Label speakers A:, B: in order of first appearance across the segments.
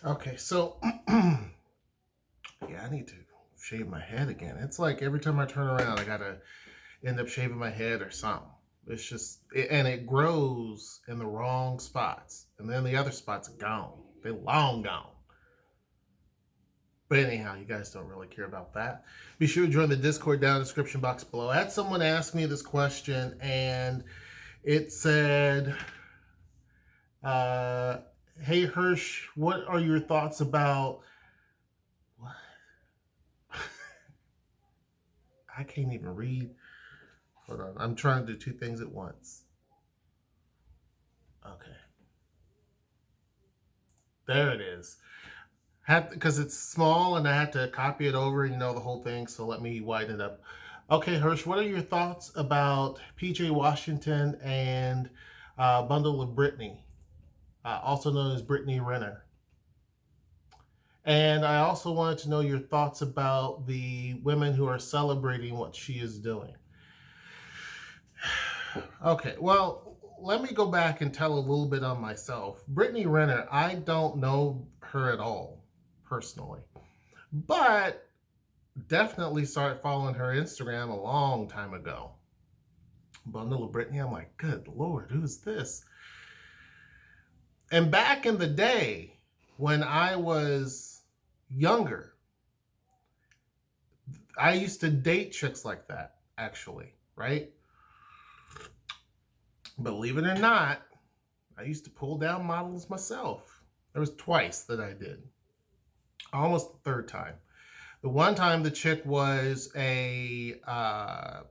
A: Okay, so yeah, I need to shave my head again. It's like every time I turn around, I gotta end up shaving my head or something. It's just, and it grows in the wrong spots, and then the other spots are gone. They're long gone. But anyhow, you guys don't really care about that. Be sure to join the Discord down in the description box below. I had someone ask me this question, and it said, uh, "Hey Hirsch, what are your thoughts about?" What? I can't even read. Hold on, I'm trying to do two things at once. Okay, there it is. Because it's small and I had to copy it over, the whole thing. So let me widen it up. Okay, Hirsch, what are your thoughts about PJ Washington and Bundle of Brittany, also known as Brittany Renner? And I also wanted to know your thoughts about the women who are celebrating what she is doing. Okay, well, let me go back and tell a little bit on myself. Brittany Renner, I don't know her at all, personally. But definitely started following her Instagram a long time ago. Bundle of Brittany, I'm like, good Lord, who's this? And back in the day, when I was younger, I used to date chicks like that, actually, right? Believe it or not, I used to pull down models myself. There was twice that I did. Almost the third time. The one time the chick was a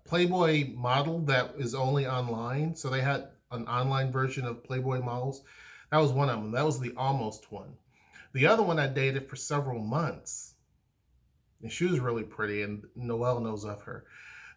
A: Playboy model that is only online. So they had an online version of Playboy models. That was one of them. That was the almost one. The other one I dated for several months. And she was really pretty, and Noelle knows of her.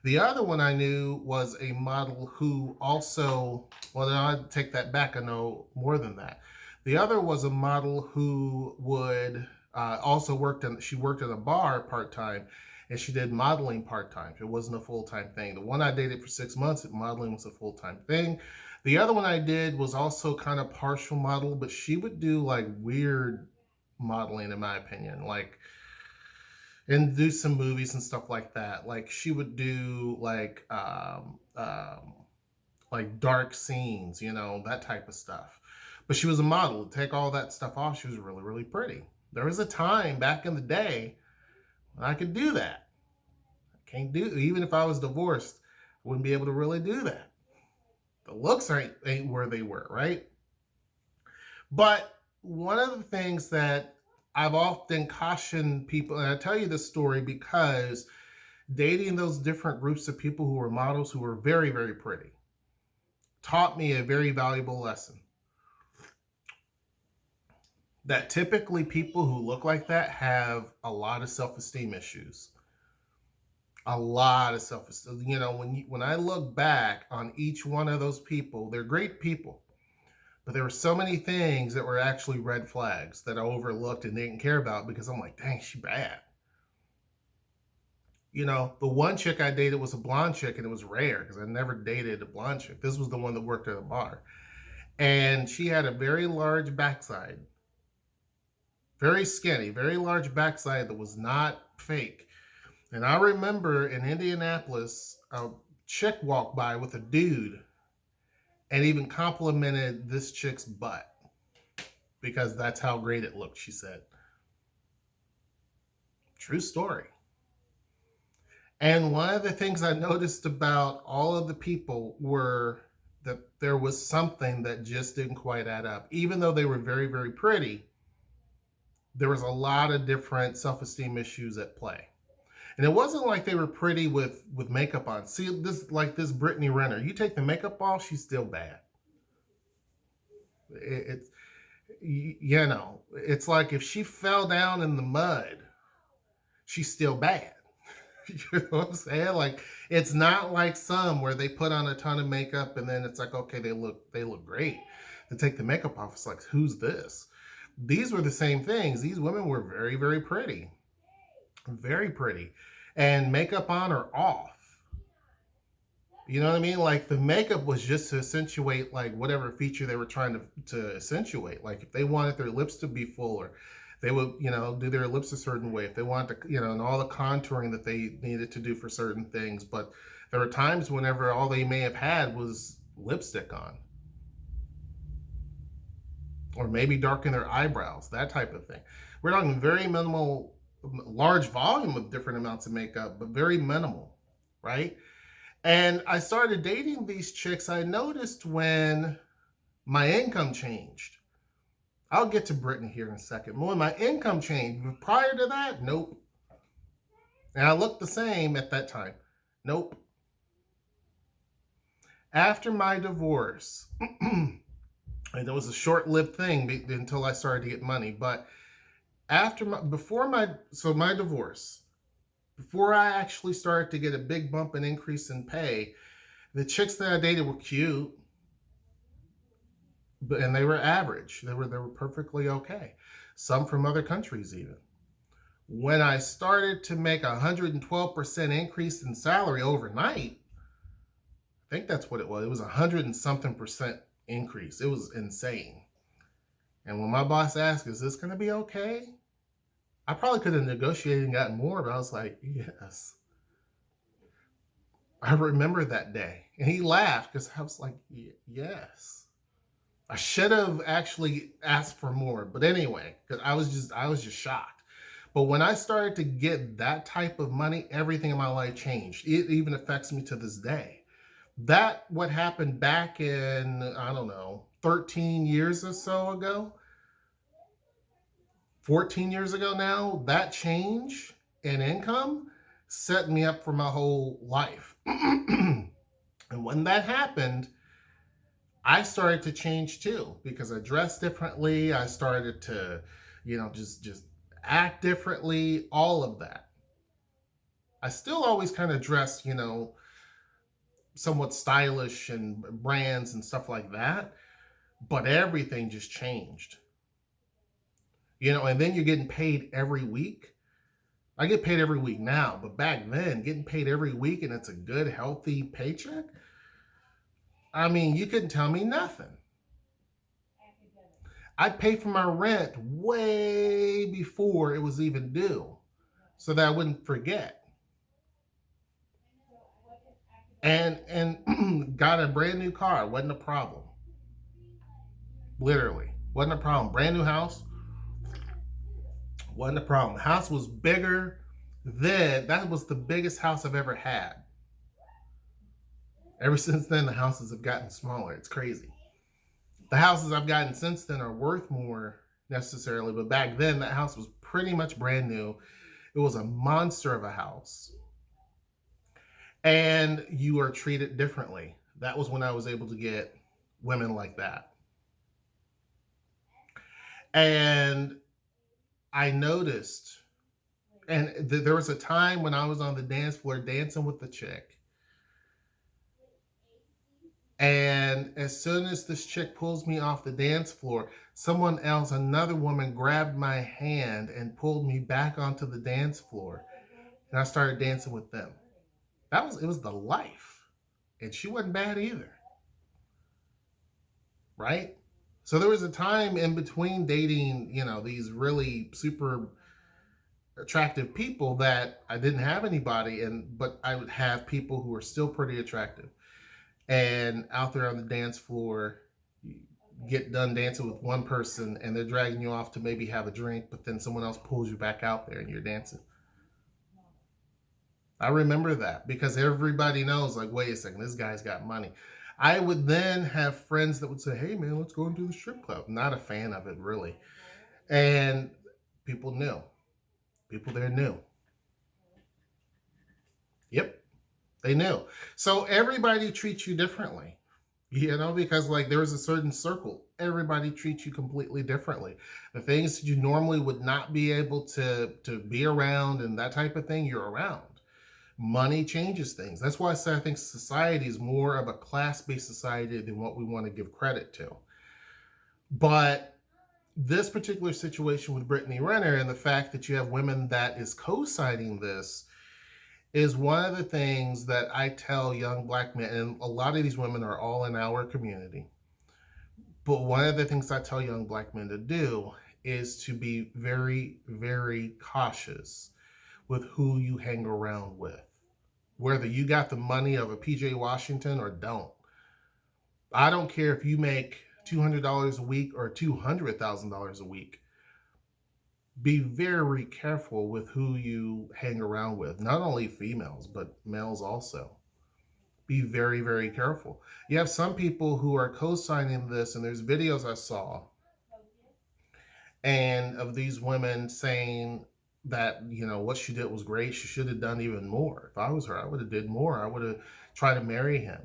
A: The other one I knew was a model who also, well, I take that back. I know more than that. The other was a model who would also she worked at a bar part-time, and she did modeling part-time. It wasn't a full-time thing. The one I dated for 6 months, modeling was a full-time thing. The other one I did was also kind of partial model, but she would do like weird modeling, in my opinion, and do some movies and stuff like that. Like she would do like dark scenes, that type of stuff. But she was a model. Take all that stuff off, she was really, really pretty. There was a time back in the day when I could do that. I can't do, even if I was divorced, I wouldn't be able to really do that. The looks ain't where they were, right? But one of the things that I've often cautioned people, and I tell you this story because dating those different groups of people who were models who were very, very pretty taught me a very valuable lesson. That typically people who look like that have a lot of self-esteem issues. A lot of self-esteem. When I look back on each one of those people, they're great people. But there were so many things that were actually red flags that I overlooked and didn't care about because I'm like, dang, she bad. The one chick I dated was a blonde chick, and it was rare because I never dated a blonde chick. This was the one that worked at a bar. And she had a very large backside, very skinny, very large backside that was not fake. And I remember in Indianapolis, a chick walked by with a dude and even complimented this chick's butt because that's how great it looked, she said. True story. And one of the things I noticed about all of the people were that there was something that just didn't quite add up. Even though they were very, very pretty, there was a lot of different self-esteem issues at play. And it wasn't like they were pretty with makeup on. See, this Brittany Renner, you take the makeup off, she's still bad. It's it's like if she fell down in the mud, she's still bad. You know what I'm saying? Like it's not like some where they put on a ton of makeup and then it's like, okay, they look great. To take the makeup off, it's like, who's this? These were the same things. These women were very, very pretty. Very pretty. And makeup on or off. You know what I mean? Like the makeup was just to accentuate like whatever feature they were trying to accentuate. Like if they wanted their lips to be fuller, They would, do their lips a certain way if they wanted to, and all the contouring that they needed to do for certain things. But there were times whenever all they may have had was lipstick on, or maybe darken their eyebrows, that type of thing. We're talking very minimal, large volume of different amounts of makeup, but very minimal, right? And I started dating these chicks. I noticed when my income changed. I'll get to Brittany here in a second. When my income changed, prior to that, nope. And I looked the same at that time. Nope. After my divorce, and it was a short-lived thing until I started to get money, but before my divorce, before I actually started to get a big bump and increase in pay, the chicks that I dated were cute, and they were average. They were perfectly okay. Some from other countries even. When I started to make 112% increase in salary overnight, I think that's what it was. It was 100 and something percent increase. It was insane. And when my boss asked, "Is this going to be okay?" I probably could have negotiated and gotten more, but I was like, yes. I remember that day. And he laughed because I was like, yes. I should have actually asked for more. But anyway, because I was just shocked. But when I started to get that type of money, everything in my life changed. It even affects me to this day. What happened back in, I don't know, 13 years or so ago, 14 years ago now, that change in income set me up for my whole life. And when that happened, I started to change too, because I dressed differently. I started to, just act differently, all of that. I still always kind of dress, somewhat stylish and brands and stuff like that, but everything just changed. And then you're getting paid every week. I get paid every week now, but back then, getting paid every week and it's a good, healthy paycheck, I mean, you couldn't tell me nothing. I'd pay for my rent way before it was even due so that I wouldn't forget. And got a brand new car. Wasn't a problem. Literally. Wasn't a problem. Brand new house. Wasn't a problem. The house was bigger then. That was the biggest house I've ever had. Ever since then, the houses have gotten smaller. It's crazy. The houses I've gotten since then are worth more necessarily, but back then, that house was pretty much brand new. It was a monster of a house. And you are treated differently. That was when I was able to get women like that. And I noticed, and there was a time when I was on the dance floor dancing with the chick. And as soon as this chick pulls me off the dance floor, someone else, another woman, grabbed my hand and pulled me back onto the dance floor. And I started dancing with them. It was the life. And she wasn't bad either. Right? So there was a time in between dating, these really super attractive people that I didn't have anybody, but I would have people who were still pretty attractive. And out there on the dance floor, you get done dancing with one person and they're dragging you off to maybe have a drink, but then someone else pulls you back out there and you're dancing. I remember that because everybody knows, like, wait a second, this guy's got money. I would then have friends that would say, "Hey man, let's go into the strip club." Not a fan of it, really. And people knew. People there knew. Yep, they knew. So everybody treats you differently, because like there's a certain circle. Everybody treats you completely differently. The things that you normally would not be able to be around and that type of thing, you're around. Money changes things. That's why I think society is more of a class-based society than what we want to give credit to. But this particular situation with Brittany Renner and the fact that you have women that is co-signing this is one of the things that I tell young black men, and a lot of these women are all in our community. But one of the things I tell young black men to do is to be very, very cautious with who you hang around with. Whether you got the money of a PJ Washington or don't. I don't care if you make $200 a week or $200,000 a week. Be very careful with who you hang around with. Not only females, but males also. Be very, very careful. You have some people who are co-signing this, and there's videos I saw and of these women saying that, you know, what she did was great. She should have done even more. If I was her, I would have did more. I would have tried to marry him.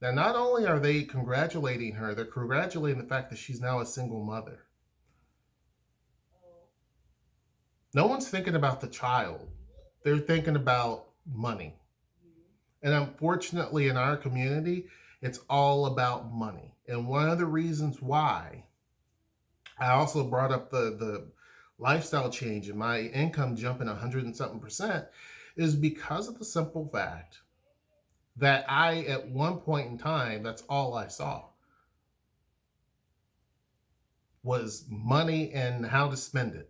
A: Now, not only are they congratulating her, they're congratulating the fact that she's now a single mother. No one's thinking about the child. They're thinking about money. And unfortunately, in our community, it's all about money. And one of the reasons why I also brought up the lifestyle change and my income jumping 100 and something percent is because of the simple fact that I, at one point in time, that's all I saw was money and how to spend it.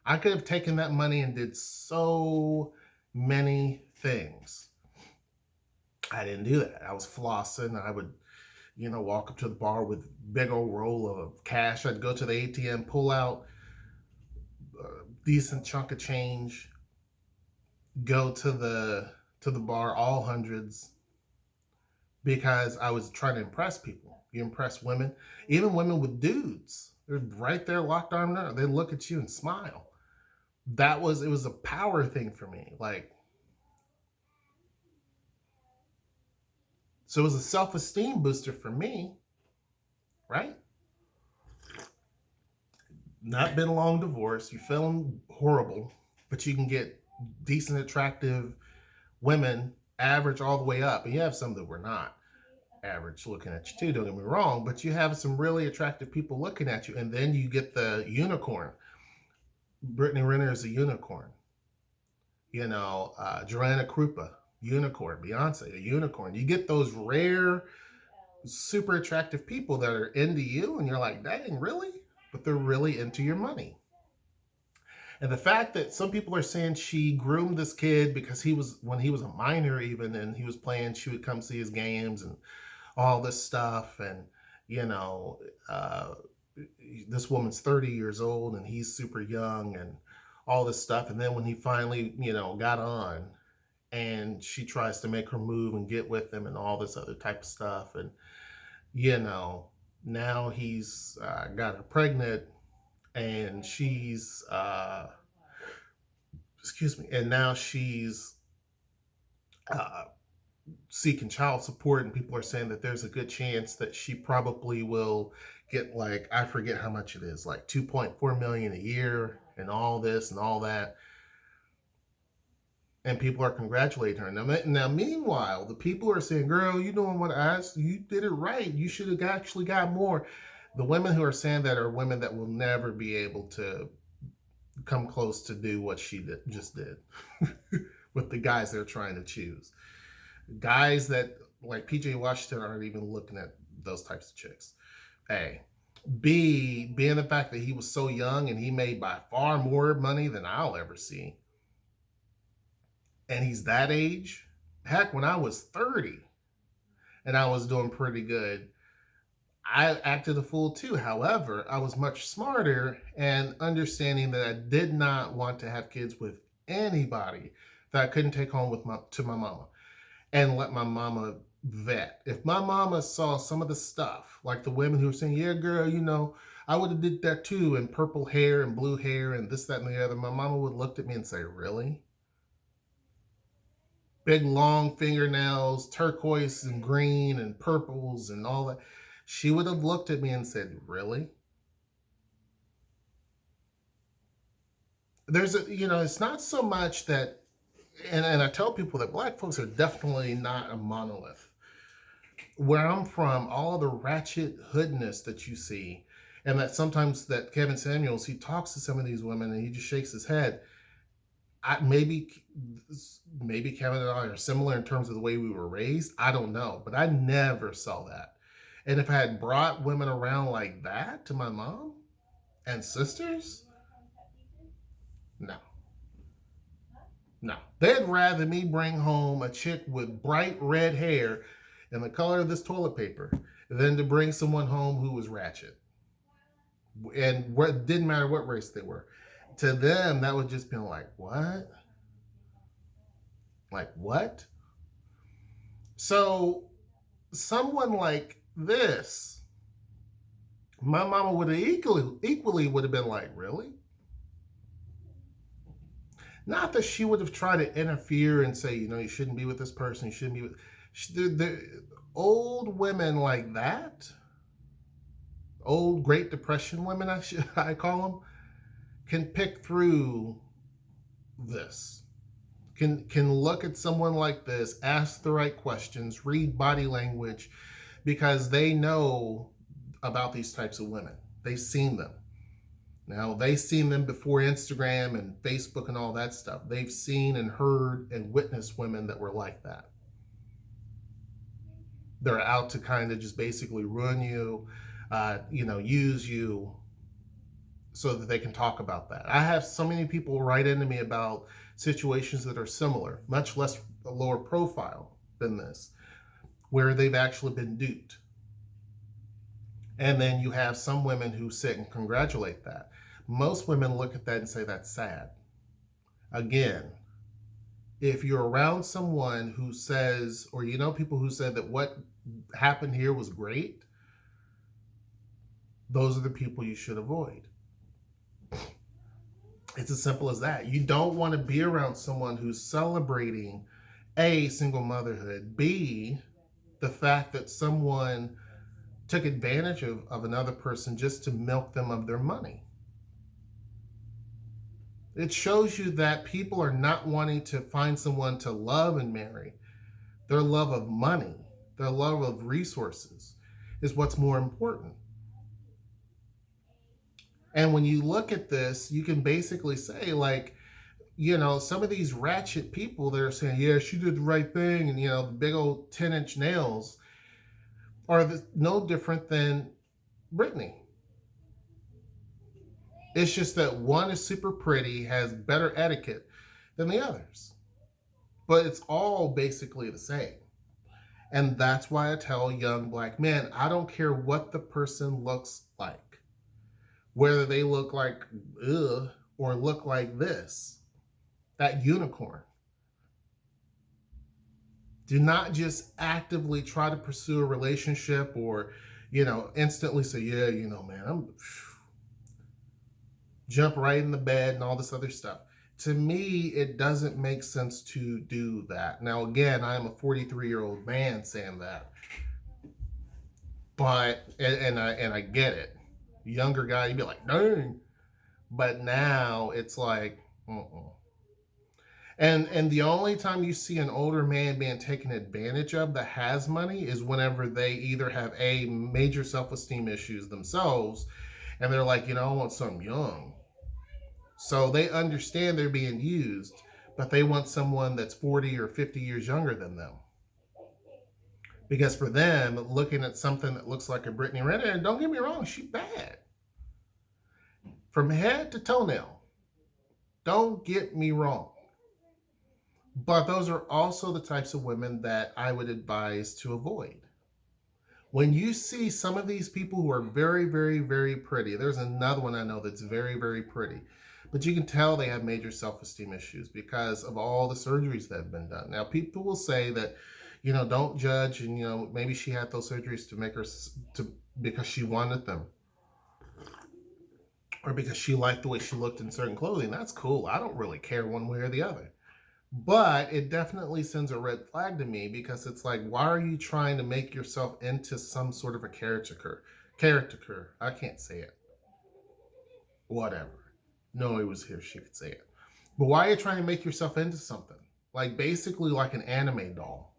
A: I could have taken that money and did so many things. I didn't do that. I was flossing. I would, you know, walk up to the bar with big old roll of cash. I'd go to the ATM, pull out a decent chunk of change, go to the bar, all hundreds, because I was trying to impress people. You impress women, even women with dudes. They're right there, locked arm there. They look at you and smile. It was a power thing for me. Like, so it was a self-esteem booster for me, right? Not been a long divorce. You're feeling horrible, but you can get decent, attractive women, average all the way up. And you have some that were not average looking at you too, don't get me wrong, but you have some really attractive people looking at you. And then you get the unicorn. Brittany Renner is a unicorn. You know, Joanna Krupa, unicorn. Beyonce, a unicorn. You get those rare, super attractive people that are into you, and you're like, dang, really? But they're really into your money. And the fact that some people are saying she groomed this kid because when he was a minor even, and he was playing, she would come see his games and all this stuff. And, you know, this woman's 30 years old and he's super young and all this stuff. And then when he finally, you know, got on and she tries to make her move and get with him and all this other type of stuff. And, you know, now he's got her pregnant and she's, and now she's seeking child support, and people are saying that there's a good chance that she probably will get, like, I forget how much it is, like 2.4 million a year and all this and all that. And people are congratulating her. Now, meanwhile, the people are saying, girl, you doing what I asked, you did it right. You should have actually got more. The women who are saying that are women that will never be able to come close to do what she just did with the guys they're trying to choose. Guys that, like PJ Washington, aren't even looking at those types of chicks. A. B, being the fact that he was so young and he made by far more money than I'll ever see. And he's that age. Heck, when I was 30 and I was doing pretty good, I acted a fool too. However, I was much smarter and understanding that I did not want to have kids with anybody that I couldn't take home to my mama and let my mama vet. If my mama saw some of the stuff, like the women who were saying, yeah, girl, you know, I would have did that too, and purple hair and blue hair and this, that, and the other, my mama would have looked at me and say, really? Big long fingernails, turquoise and green and purples and all that. She would have looked at me and said, really? There's a, you know, it's not so much that, and I tell people that Black folks are definitely not a monolith. Where I'm from, all of the ratchet hoodness that you see, and that sometimes that Kevin Samuels, he talks to some of these women and he just shakes his head. Maybe Kevin and I are similar in terms of the way we were raised. I don't know, but I never saw that. And if I had brought women around like that to my mom, And sisters? No. No. They'd rather me bring home a chick with bright red hair and the color of this toilet paper than to bring someone home who was ratchet. And it didn't matter what race they were. To them, that would just be like, what? Like, what? So, someone like this, my mama would have equally would have been like, really? Not that she would have tried to interfere and say, you shouldn't be with this person, you shouldn't be with. The old women like that, old Great Depression women, I call them, can pick through this. Can look at someone like this, ask the right questions, read body language, because they know about these types of women. They've seen them. Now, they've seen them before Instagram and Facebook and all that stuff. They've seen and heard and witnessed women that were like that. They're out to kind of just basically ruin you, use you so that they can talk about that. I have so many people write into me about situations that are similar, much less a lower profile than this, where they've actually been duped. And then you have some women who sit and congratulate that. Most women look at that and say that's sad. Again, if you're around someone who says, or people who said that what happened here was great, those are the people you should avoid. It's as simple as that. You don't want to be around someone who's celebrating A, single motherhood, B, the fact that someone took advantage of another person just to milk them of their money. It shows you that people are not wanting to find someone to love and marry. Their love of money, their love of resources is what's more important. And when you look at this, you can basically say, like, some of these ratchet people that are saying, yeah, she did the right thing, and, the big old 10-inch nails are no different than Brittany. It's just that one is super pretty, has better etiquette than the others. But it's all basically the same. And that's why I tell young black men, I don't care what the person looks like. Whether they look like ugh or look like this, that unicorn. Do not just actively try to pursue a relationship or, instantly say, yeah, man, I'm jump right in the bed and all this other stuff. To me, it doesn't make sense to do that. Now, again, I am a 43-year-old man saying that, but and I get it. Younger guy, you'd be like, dang. But now it's like, And the only time you see an older man being taken advantage of that has money is whenever they either have a major self-esteem issues themselves, and they're like, I want something young. So they understand they're being used, but they want someone that's 40 or 50 years younger than them. Because for them, looking at something that looks like a Brittany Renner, and don't get me wrong, she's bad. From head to toenail. Don't get me wrong. But those are also the types of women that I would advise to avoid. When you see some of these people who are very, very, very pretty, there's another one I know that's very, very pretty, but you can tell they have major self-esteem issues because of all the surgeries that have been done. Now, people will say that, don't judge, and, maybe she had those surgeries to make her, because she wanted them, or because she liked the way she looked in certain clothing. That's cool. I don't really care one way or the other. But it definitely sends a red flag to me because it's like, why are you trying to make yourself into some sort of a caricature? I can't say it. Whatever. Noe was here. She could say it. But why are you trying to make yourself into something? Like basically like an anime doll.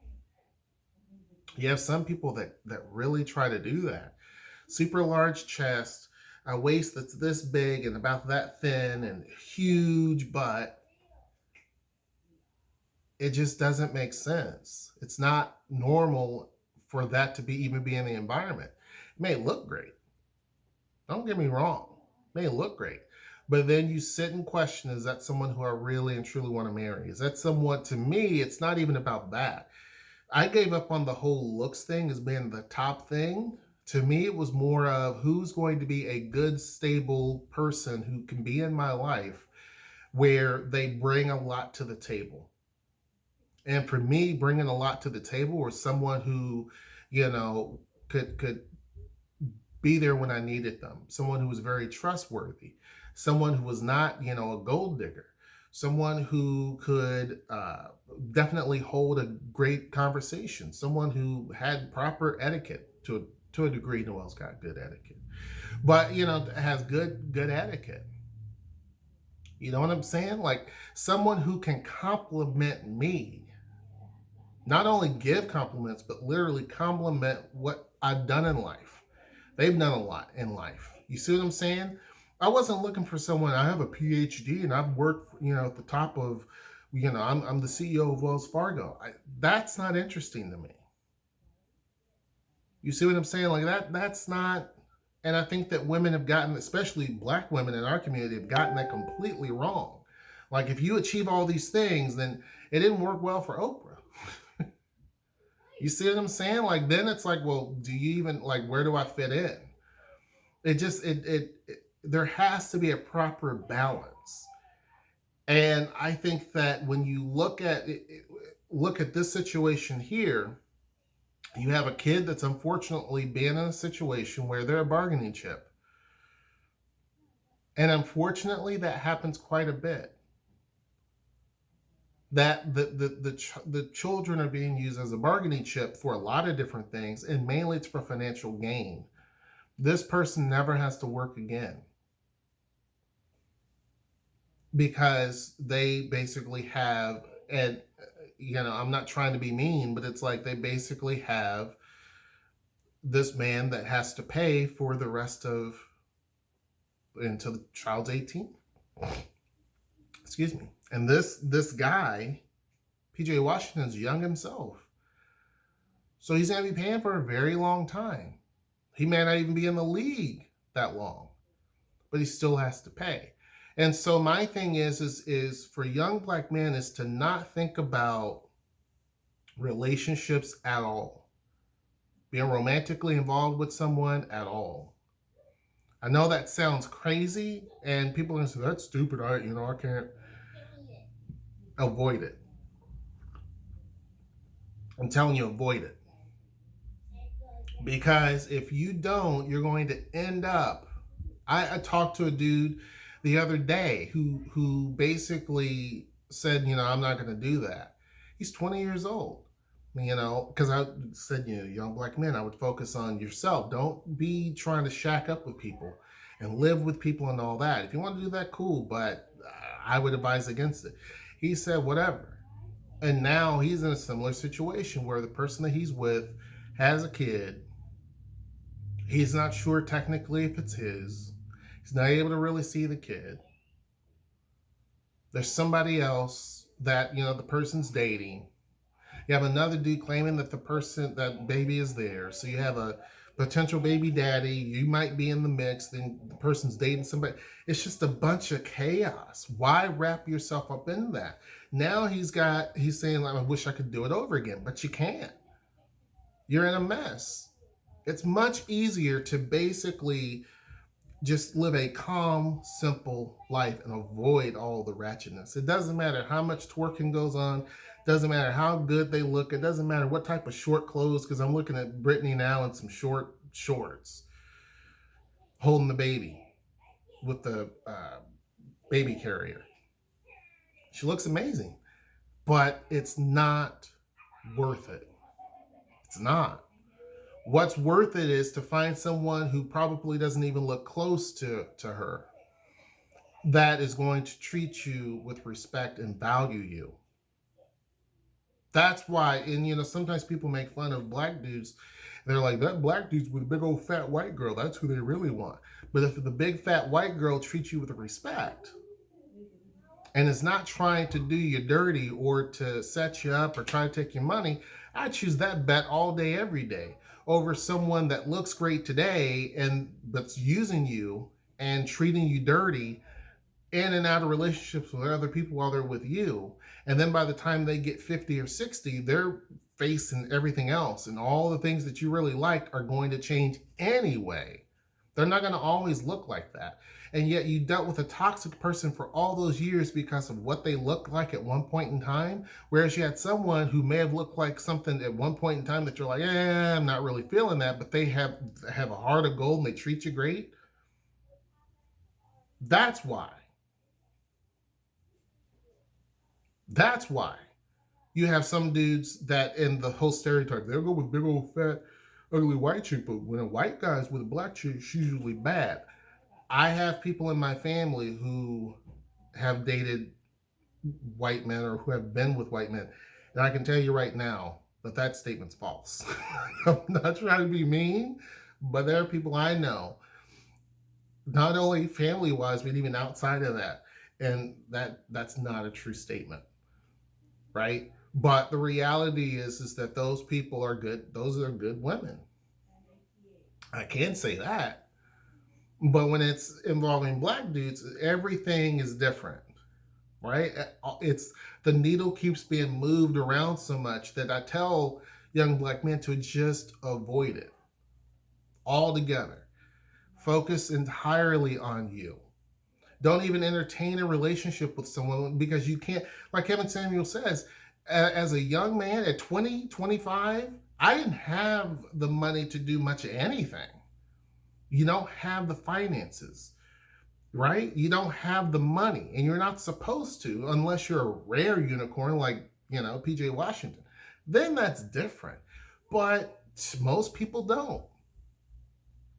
A: You have some people that really try to do that. Super large chest, a waist that's this big and about that thin, and huge butt. It just doesn't make sense. It's not normal for that to even be in the environment. It may look great. Don't get me wrong. may look great. But then you sit and question, is that someone who I really and truly want to marry? Is that someone, to me, it's not even about that. I gave up on the whole looks thing as being the top thing. To me, it was more of who's going to be a good, stable person who can be in my life where they bring a lot to the table. And for me, bringing a lot to the table was someone who, could be there when I needed them. Someone who was very trustworthy. Someone who was not, a gold digger. Someone who could definitely hold a great conversation. Someone who had proper etiquette to a degree. Noelle's got good etiquette, but has good etiquette. You know what I'm saying? Like someone who can compliment me, not only give compliments, but literally compliment what I've done in life. They've done a lot in life. You see what I'm saying? I wasn't looking for someone. I have a PhD and I've worked, at the top of, I'm the CEO of Wells Fargo. That's not interesting to me. You see what I'm saying? Like that's not, and I think that women have gotten, especially black women in our community, have gotten that completely wrong. Like if you achieve all these things, then it didn't work well for Oprah. You see what I'm saying? Like then it's like, well, do you even like where do I fit in? It just there has to be a proper balance. And I think that when you look at this situation here, you have a kid that's unfortunately been in a situation where they're a bargaining chip. And unfortunately, that happens quite a bit. That the children are being used as a bargaining chip for a lot of different things, and mainly it's for financial gain. This person never has to work again because they basically have, and I'm not trying to be mean, but it's like they basically have this man that has to pay for the rest of until the child's 18. Excuse me. And this guy, PJ Washington's young himself. So he's going to be paying for a very long time. He may not even be in the league that long, but he still has to pay. And so my thing is for young black men is to not think about relationships at all. Being romantically involved with someone at all. I know that sounds crazy, and people are going to say, that's stupid. I can't. Avoid it. I'm telling you, avoid it. Because if you don't, you're going to end up. I talked to a dude the other day who basically said, I'm not going to do that. He's 20 years old. Because I said, young black men, I would focus on yourself. Don't be trying to shack up with people and live with people and all that. If you want to do that, cool, but I would advise against it. He said, whatever. And now he's in a similar situation where the person that he's with has a kid. He's not sure technically if it's his. He's not able to really see the kid. There's somebody else that, the person's dating. You have another dude claiming that that baby is there. So you have a potential baby daddy. You might be in the mix. Then the person's dating somebody. It's just a bunch of chaos. Why wrap yourself up in that? Now he's saying, I wish I could do it over again, but you can't. You're in a mess. It's much easier to basically just live a calm, simple life and avoid all the ratchetness. It doesn't matter how much twerking goes on. Doesn't matter how good they look. It doesn't matter what type of short clothes, because I'm looking at Brittany now in some short shorts, holding the baby with the baby carrier. She looks amazing, but it's not worth it. It's not. What's worth it is to find someone who probably doesn't even look close to her, that is going to treat you with respect and value you. That's why, and sometimes people make fun of black dudes. They're like, that black dude's with a big old fat white girl. That's who they really want. But if the big fat white girl treats you with respect and is not trying to do you dirty or to set you up or try to take your money, I choose that bet all day, every day over someone that looks great today and that's using you and treating you dirty in and out of relationships with other people while they're with you. And then by the time they get 50 or 60, they're facing everything else. And all the things that you really like are going to change anyway. They're not going to always look like that. And yet you dealt with a toxic person for all those years because of what they looked like at one point in time. Whereas you had someone who may have looked like something at one point in time that you're like, I'm not really feeling that, but they have a heart of gold and they treat you great. That's why. That's why you have some dudes that in the whole stereotype, they'll go with big old fat, ugly white chick, but when a white guy's with a black chick, she's usually bad. I have people in my family who have dated white men or who have been with white men. And I can tell you right now that statement's false. I'm not trying to be mean, but there are people I know, not only family-wise, but even outside of that. And that's not a true statement, right? But the reality is that those people are good. Those are good women. I can say that. But when it's involving black dudes, everything is different, right? It's the needle keeps being moved around so much that I tell young black men to just avoid it altogether. Focus entirely on you. Don't even entertain a relationship with someone because you can't, like Kevin Samuel says, as a young man at 20, 25, I didn't have the money to do much of anything. You don't have the finances, right? You don't have the money, and you're not supposed to unless you're a rare unicorn like, PJ Washington. Then that's different. But most people don't,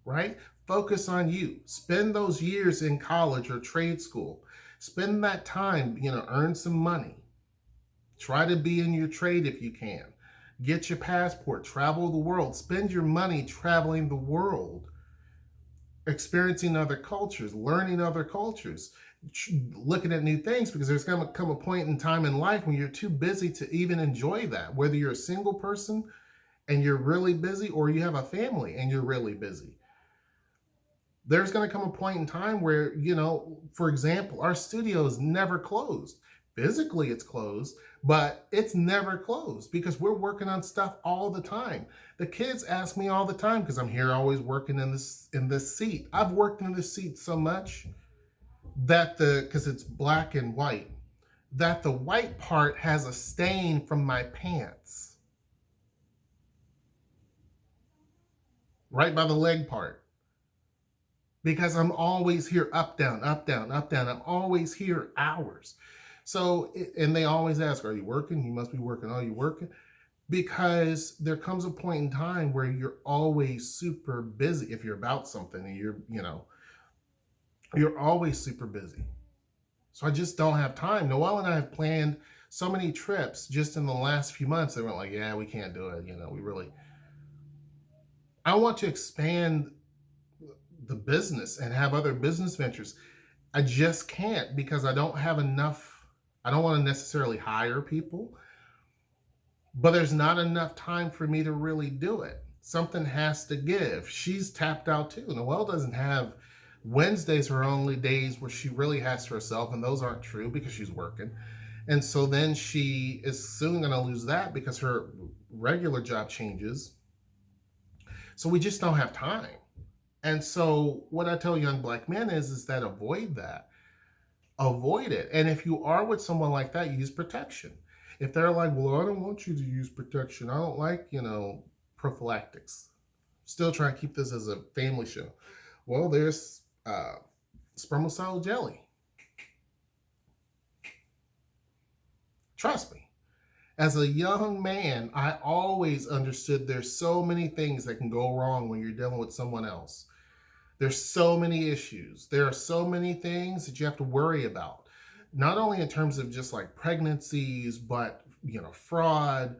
A: right? Focus on you. Spend those years in college or trade school. Spend that time, earn some money. Try to be in your trade if you can. Get your passport, travel the world. Spend your money traveling the world. Experiencing other cultures, learning other cultures, looking at new things, because there's going to come a point in time in life when you're too busy to even enjoy that. Whether you're a single person and you're really busy, or you have a family and you're really busy. There's going to come a point in time where, for example, our studio is never closed. Physically it's closed, but it's never closed because we're working on stuff all the time. The kids ask me all the time because I'm here always working in this seat. I've worked in this seat so much that because it's black and white, that the white part has a stain from my pants. Right by the leg part. Because I'm always here up, down, up, down, up, down. I'm always here hours. So, and they always ask, are you working? You must be working. Are you working? Because there comes a point in time where you're always super busy. If you're about something and you're always super busy. So I just don't have time. Noelle and I have planned so many trips just in the last few months. They were like, yeah, we can't do it. I want to expand the business and have other business ventures. I just can't because I don't have enough. I don't want to necessarily hire people, but there's not enough time for me to really do it. Something has to give. She's tapped out too. Noelle doesn't have Wednesdays are only days where she really has to herself, and those aren't true because she's working. And so then she is soon going to lose that because her regular job changes. So we just don't have time. And so what I tell young black men is that avoid that. Avoid it. And if you are with someone like that, use protection. If they're like, well, I don't want you to use protection. I don't like, prophylactics. Still trying to keep this as a family show. Well, there's spermicidal jelly. Trust me. As a young man, I always understood there's so many things that can go wrong when you're dealing with someone else. There's so many issues. There are so many things that you have to worry about. Not only in terms of just like pregnancies, but, fraud.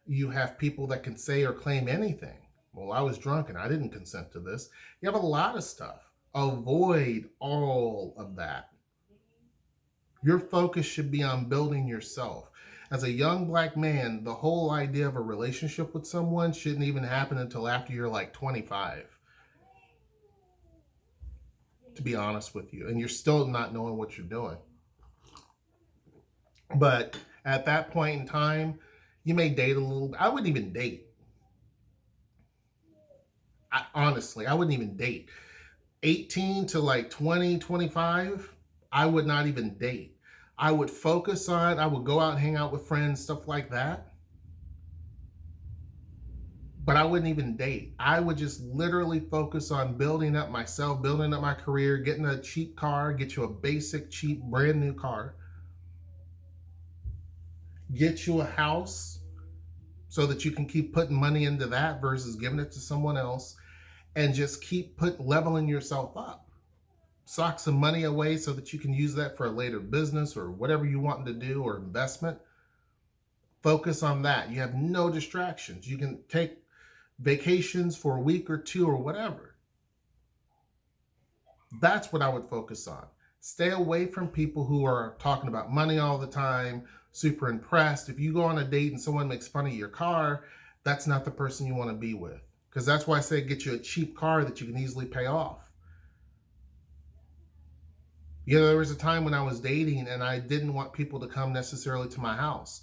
A: You have people that can say or claim anything. Well, I was drunk and I didn't consent to this. You have a lot of stuff. Avoid all of that. Your focus should be on building yourself. As a young black man, the whole idea of a relationship with someone shouldn't even happen until after you're like 25. to be honest with you, and you're still not knowing what you're doing. But at that point in time, you may date a little. I wouldn't even date. Honestly, I wouldn't even date. 18 to like 20, 25, I would not even date. I would focus on, I would go out and hang out with friends, stuff like that. But I wouldn't even date. I would just literally focus on building up myself, building up my career, getting a cheap car, get you a basic, cheap, brand new car, get you a house so that you can keep putting money into that versus giving it to someone else, and just keep leveling yourself up. Sock some money away so that you can use that for a later business or whatever you want to do, or investment. Focus on that. You have no distractions. You can take vacations for a week or two or whatever. That's what I would focus on. Stay away from people who are talking about money all the time, super impressed. If you go on a date and someone makes fun of your car, that's not the person you want to be with. Because that's why I say get you a cheap car that you can easily pay off. You know, there was a time when I was dating and I didn't want people to come necessarily to my house,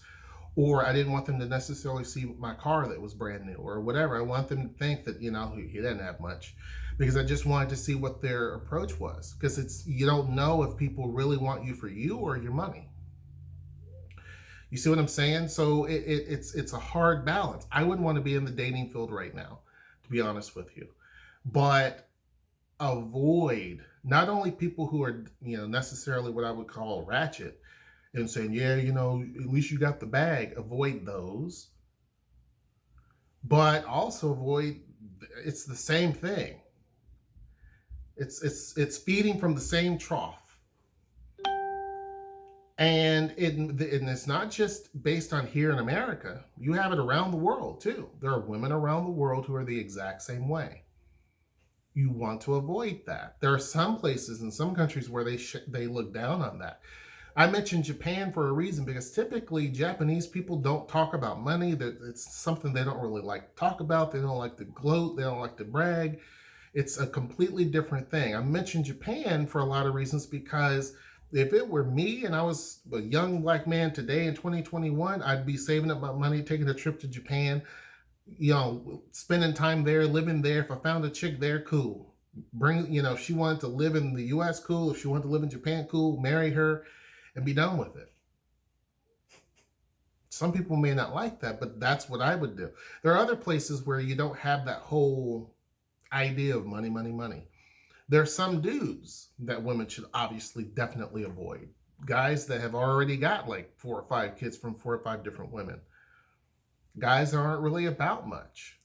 A: or I didn't want them to necessarily see my car that was brand new or whatever. I want them to think that, you know, he didn't have much, because I just wanted to see what their approach was. Because you don't know if people really want you for you or your money. You see what I'm saying? So it's a hard balance. I wouldn't want to be in the dating field right now, to be honest with you. But avoid not only people who are, you know, necessarily what I would call ratchet and saying, yeah, you know, at least you got the bag. Avoid those. But also avoid, it's the same thing. It's feeding from the same trough. And it's not just based on here in America. You have it around the world too. There are women around the world who are the exact same way. You want to avoid that. There are some places in some countries where they look down on that. I mentioned Japan for a reason, because typically Japanese people don't talk about money. It's something they don't really like to talk about. They don't like to gloat. They don't like to brag. It's a completely different thing. I mentioned Japan for a lot of reasons, because if it were me and I was a young black man today in 2021, I'd be saving up my money, taking a trip to Japan, you know, spending time there, living there. If I found a chick there, cool. If she wanted to live in the US, cool. If she wanted to live in Japan, cool. Marry her and be done with it. Some people may not like that, but that's what I would do. There are other places where you don't have that whole idea of money, money, money. There are some dudes that women should obviously definitely avoid. Guys that have already got like 4 or 5 kids from 4 or 5 different women. Guys aren't really about much.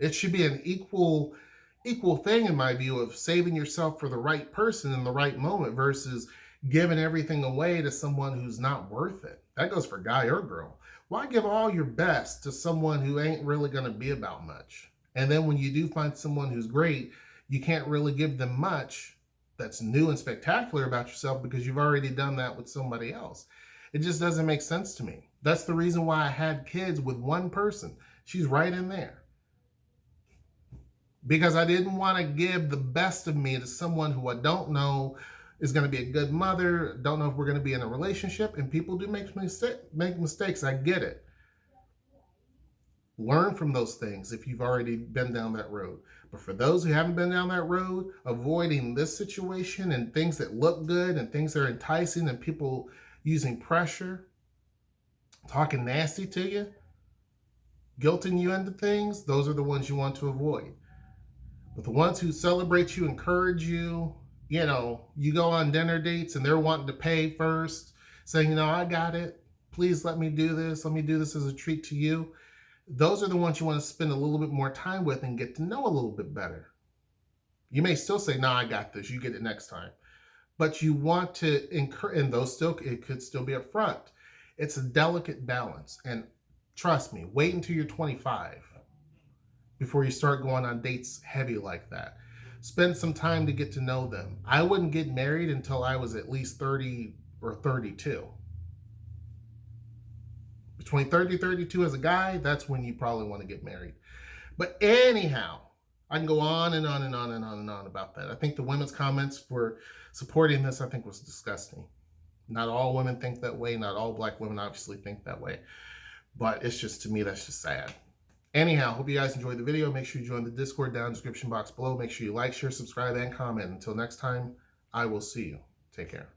A: It should be an equal thing, in my view, of saving yourself for the right person in the right moment versus giving everything away to someone who's not worth it. That goes for guy or girl. Why give all your best to someone who ain't really going to be about much? And then when you do find someone who's great, you can't really give them much that's new and spectacular about yourself, because you've already done that with somebody else. It just doesn't make sense to me. That's the reason why I had kids with one person. She's right in there. Because I didn't want to give the best of me to someone who I don't know is going to be a good mother, don't know if we're going to be in a relationship, and people do make mistakes. I get it. Learn from those things if you've already been down that road. But for those who haven't been down that road, avoiding this situation and things that look good and things that are enticing and people using pressure, talking nasty to you, guilting you into things, those are the ones you want to avoid. But the ones who celebrate you, encourage you, you know, you go on dinner dates and they're wanting to pay first, saying, you know, I got it. Please let me do this. Let me do this as a treat to you. Those are the ones you want to spend a little bit more time with and get to know a little bit better. You may still say, no, I got this. You get it next time. But you want to encourage, and it could still be up front. It's a delicate balance. And trust me, wait until you're 25 before you start going on dates heavy like that. Spend some time to get to know them. I wouldn't get married until I was at least 30 or 32. Between 30 and 32 as a guy, that's when you probably want to get married. But anyhow, I can go on and on and on and on and on about that. I think the women's comments for supporting this, I think, was disgusting. Not all women think that way. Not all black women obviously think that way. But it's just, to me, that's just sad. Anyhow, hope you guys enjoyed the video. Make sure you join the Discord down in the description box below. Make sure you like, share, subscribe, and comment. Until next time, I will see you. Take care.